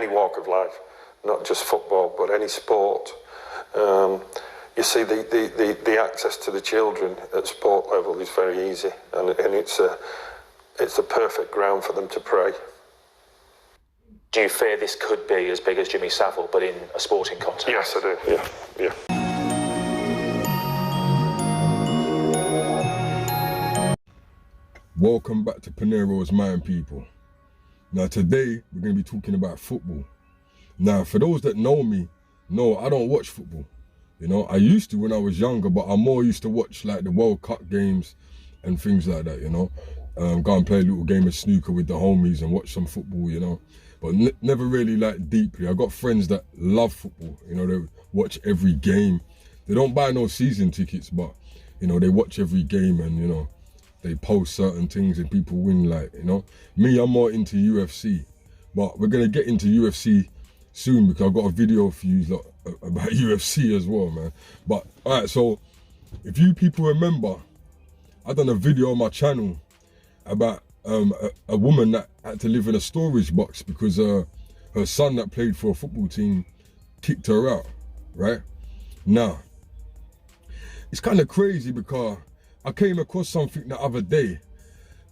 any walk of life, not just football, but any sport. You see, the access to the children at sport level is very easy, and it's a perfect ground for them to pray. Do you fear this could be as big as Jimmy Savile, but in a sporting context? Yes, I do, yeah. Welcome back to Panero's Mind, people. Now today, we're going to be talking about football. Now, for those that know me, no, I don't watch football. You know, I used to when I was younger, but I'm more used to watch like the World Cup games and things like that, you know. Go and play a little game of snooker with the homies and watch some football, you know. But never really like deeply. I got friends that love football, you know, they watch every game. They don't buy no season tickets, but, you know, they watch every game and, you know, they post certain things and people win, like, you know. Me, I'm more into UFC, but we're gonna get into UFC soon because I've got a video for you lot about UFC as well, man. But all right, so if you people remember, I done a video on my channel about a woman that had to live in a storage box because her son that played for a football team kicked her out, right? Now, it's kind of crazy because I came across something the other day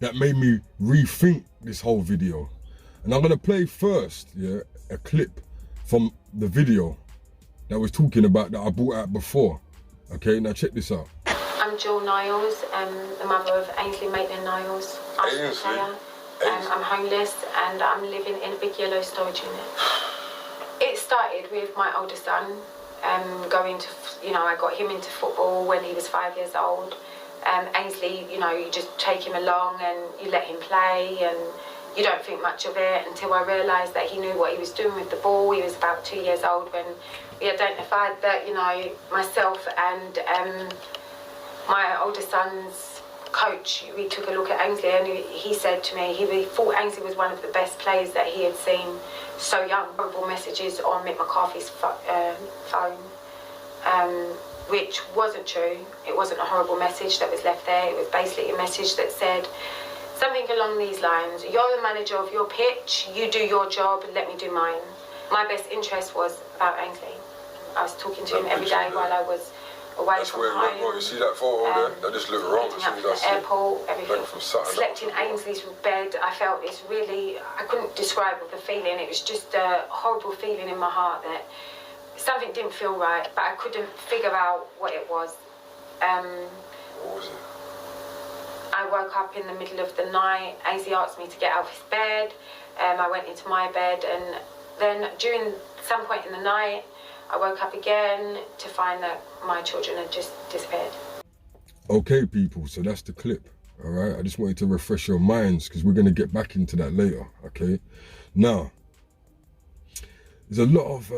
that made me rethink this whole video. And I'm gonna play first, yeah, a clip from the video that was talking about that I brought out before. Okay, now check this out. I'm Jill Niles, the mother of Ainsley Maitland-Niles. I'm homeless and I'm living in a big yellow storage unit. It started with my older son going to, you know, I got him into football when he was 5 years old. Ainsley, you know, you just take him along and you let him play and you don't think much of it until I realised that he knew what he was doing with the ball. He was about 2 years old when we identified that, you know, myself and my older son's coach, we took a look at Ainsley and he said to me, he thought Ainsley was one of the best players that he had seen so young. Horrible messages on Mick McCarthy's phone. Which wasn't true. It wasn't a horrible message that was left there. It was basically a message that said something along these lines: you're the manager of your pitch, you do your job, let me do mine. My best interest was about Ainsley. I was talking to him every day while I was away from home. That's where you see that photo there? That just looked wrong. Up from the airport, everything. Slept in Ainsley's bed. I felt this really, I couldn't describe the feeling. It was just a horrible feeling in my heart that something didn't feel right, but I couldn't figure out what it was. What was it? I woke up in the middle of the night. Ainsley asked me to get out of his bed. I went into my bed, and then during some point in the night, I woke up again to find that my children had just disappeared. Okay, people, so that's the clip, all right? I just wanted to refresh your minds because we're going to get back into that later, okay? Now, there's a lot of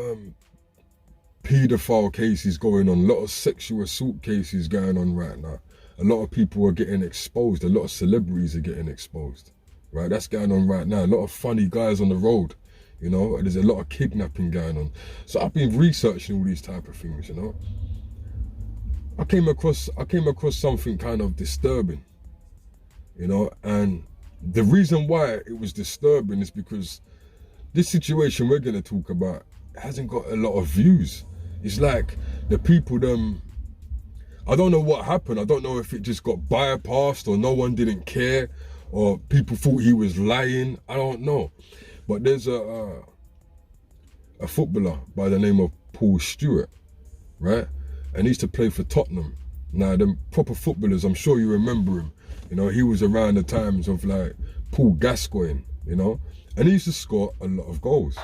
paedophile cases going on, a lot of sexual assault cases going on right now. A lot of people are getting exposed, a lot of celebrities are getting exposed, right? That's going on right now. A lot of funny guys on the road, you know, there's a lot of kidnapping going on. So I've been researching all these type of things, you know. I came across something kind of disturbing, you know, and the reason why it was disturbing is because this situation we're going to talk about hasn't got a lot of views. It's like the people, I don't know what happened. I don't know if it just got bypassed or no one didn't care or people thought he was lying. I don't know. But there's a footballer by the name of Paul Stewart, right? And he used to play for Tottenham. Now, them proper footballers, I'm sure you remember him. You know, he was around the times of like Paul Gascoigne, you know? And he used to score a lot of goals.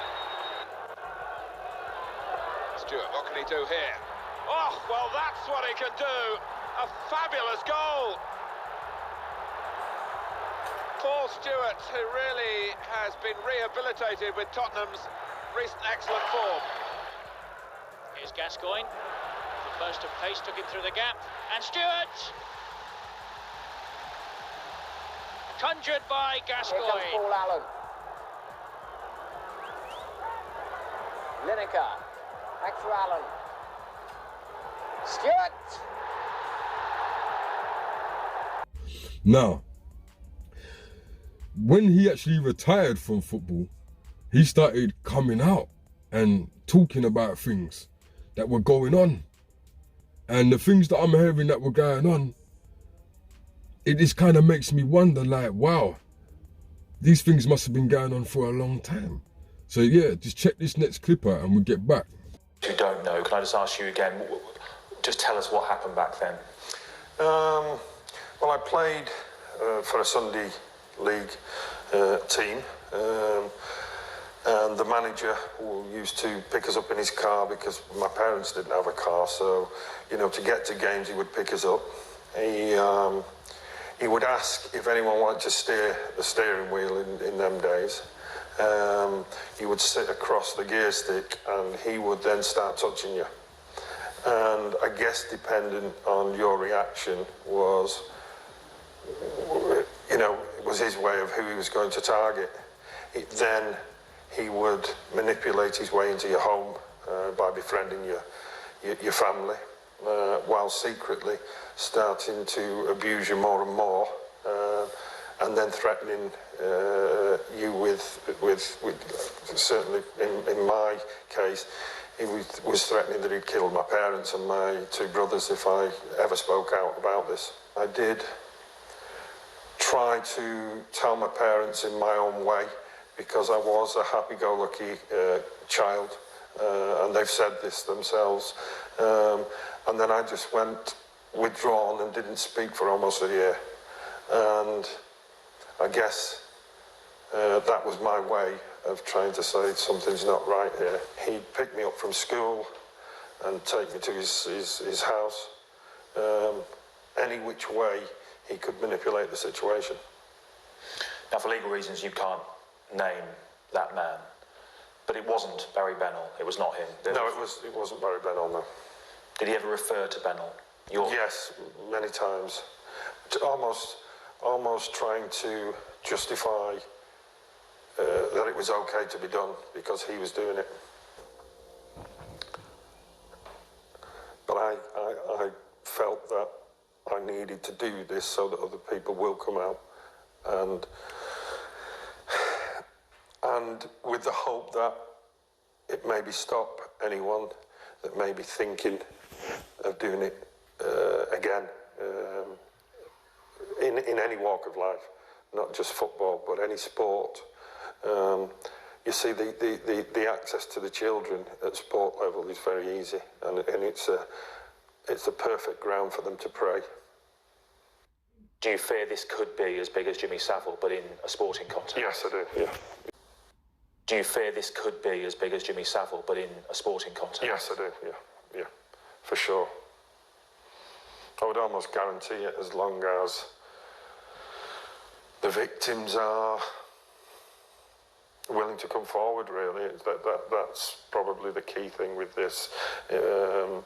Stewart, what can he do here? Oh, well, that's what he can do. A fabulous goal. Paul Stewart, who really has been rehabilitated with Tottenham's recent excellent form. Here's Gascoigne. The burst of pace took him through the gap. And Stewart! Conjured by Gascoigne. Here comes Paul Allen. Lineker. Back to Allen. Stewart! Now, when he actually retired from football, he started coming out and talking about things that were going on. And the things that I'm hearing that were going on, it just kind of makes me wonder, like, wow, these things must have been going on for a long time. So yeah, just check this next clip out and we'll get back. If you don't know, can I just ask you again, just tell us what happened back then? Well, I played for a Sunday league team, and the manager who used to pick us up in his car because my parents didn't have a car, so, you know, to get to games he would pick us up. He would ask if anyone wanted to steer the steering wheel in them days. He would sit across the gear stick and he would then start touching you. And I guess depending on your reaction was, you know, it was his way of who he was going to target. Then he would manipulate his way into your home by befriending your family, while secretly starting to abuse you more and more, and then threatening you with certainly in my case, he was threatening that he'd kill my parents and my two brothers if I ever spoke out about this. I did try to tell my parents in my own way, because I was a happy-go-lucky child, and they've said this themselves. And then I just went withdrawn and didn't speak for almost a year. And I guess that was my way of trying to say something's not right here. He'd pick me up from school and take me to his house. Any which way he could manipulate the situation. Now, for legal reasons, you can't name that man, but it wasn't Barry Bennell. It was not him. No, it wasn't Barry Bennell, no. Did he ever refer to Bennell? Yes, many times. Almost trying to justify that it was okay to be done because he was doing it. But I felt that I needed to do this so that other people will come out, and with the hope that it maybe stop anyone that may be thinking of doing it again, in any walk of life, not just football, but any sport. You see, the access to the children at sport level is very easy, and it's a perfect ground for them to prey. Do you fear this could be as big as Jimmy Savile, but in a sporting context? Yes, I do, yeah. Do you fear this could be as big as Jimmy Savile, but in a sporting context? Yes, I do, yeah, for sure. I would almost guarantee it, as long as the victims are willing to come forward, really. That's probably the key thing with this. And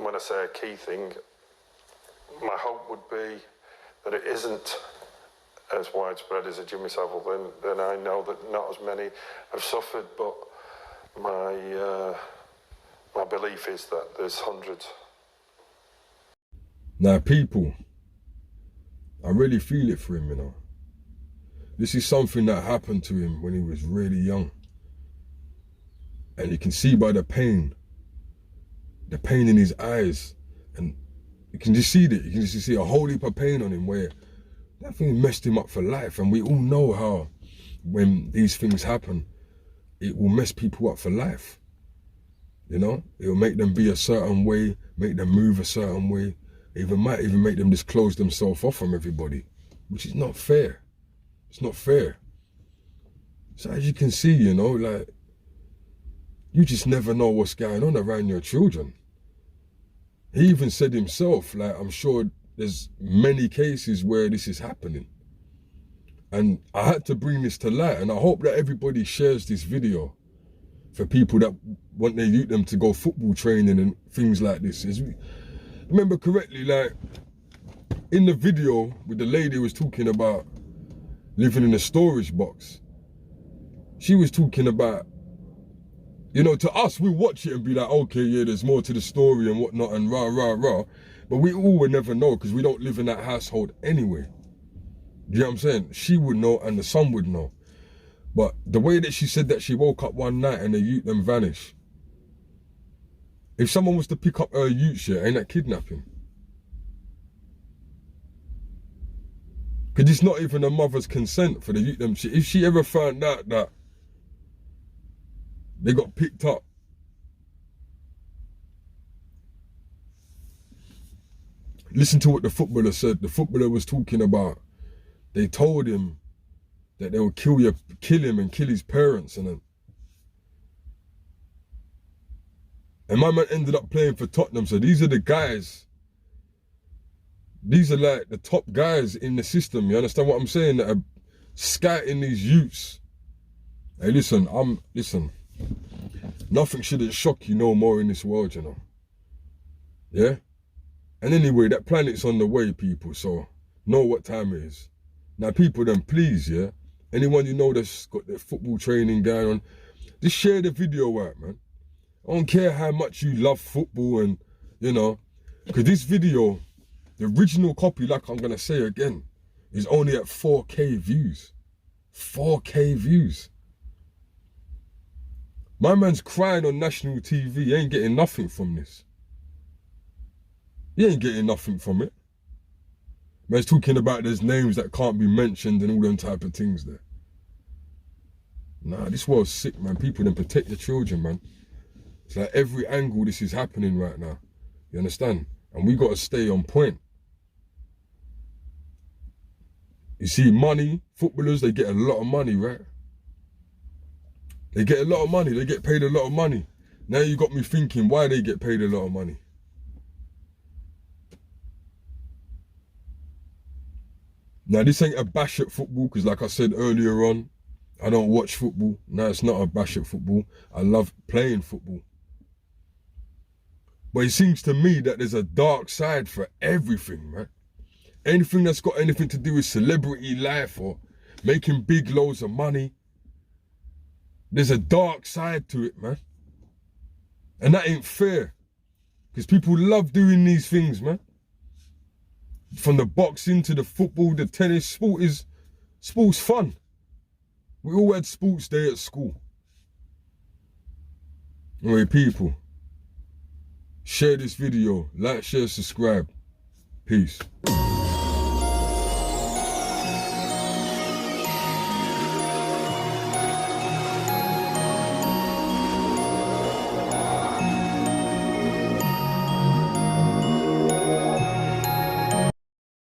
when I say a key thing, my hope would be that it isn't as widespread as a Jimmy Savile. Then I know that not as many have suffered, but my belief is that there's hundreds. Now, people, I really feel it for him, you know. This is something that happened to him when he was really young. And you can see by the pain in his eyes, and you can just see that, you can just see a whole heap of pain on him, where that thing messed him up for life. And we all know how, when these things happen, it will mess people up for life. You know, it will make them be a certain way, make them move a certain way. It might even make them just close themselves off from everybody, which is not fair. It's not fair. So as you can see, you know, like, you just never know what's going on around your children. He even said himself, like, I'm sure there's many cases where this is happening. And I had to bring this to light, and I hope that everybody shares this video for people that want their youth them to go football training and things like this. Remember correctly, like, in the video with the lady who was talking about living in a storage box, she was talking about, you know, to us, we watch it and be like, okay, yeah, there's more to the story and whatnot and rah, rah, rah. But we all would never know because we don't live in that household anyway. You know what I'm saying? She would know and the son would know. But the way that she said that she woke up one night and the youth them vanished. If someone was to pick up her youth shit, ain't that kidnapping? Because it's not even a mother's consent for the youth them shit. If she ever found out that they got picked up, listen to what the footballer said. The footballer was talking about, they told him that they would kill him and kill his parents and then. And my man ended up playing for Tottenham. So these are the guys. These are like the top guys in the system. You understand what I'm saying? That are scouting these youths. Hey, listen, nothing shouldn't shock you no more in this world, you know. Yeah? And anyway, that planet's on the way, people. So know what time it is. Now, people, then please, yeah? Anyone you know that's got their football training going on, just share the video out, man. I don't care how much you love football and, you know, because this video, the original copy, like I'm going to say again, is only at 4K views. 4K views. My man's crying on national TV. He ain't getting nothing from this. He ain't getting nothing from it. Man's talking about there's names that can't be mentioned and all them type of things there. Nah, this world's sick, man. People then protect the children, man. It's like every angle this is happening right now. You understand? And we got to stay on point. You see, money, footballers, they get a lot of money, right? They get a lot of money. They get paid a lot of money. Now you got me thinking why they get paid a lot of money. Now, this ain't a bash at football, because like I said earlier on, I don't watch football. No, it's not a bash at football. I love playing football. But it seems to me that there's a dark side for everything, man. Anything that's got anything to do with celebrity life or making big loads of money, there's a dark side to it, man. And that ain't fair. Because people love doing these things, man. From the boxing to the football, the tennis, sport's fun. We all had sports day at school. Anyway, people, share this video, like, share, subscribe. Peace.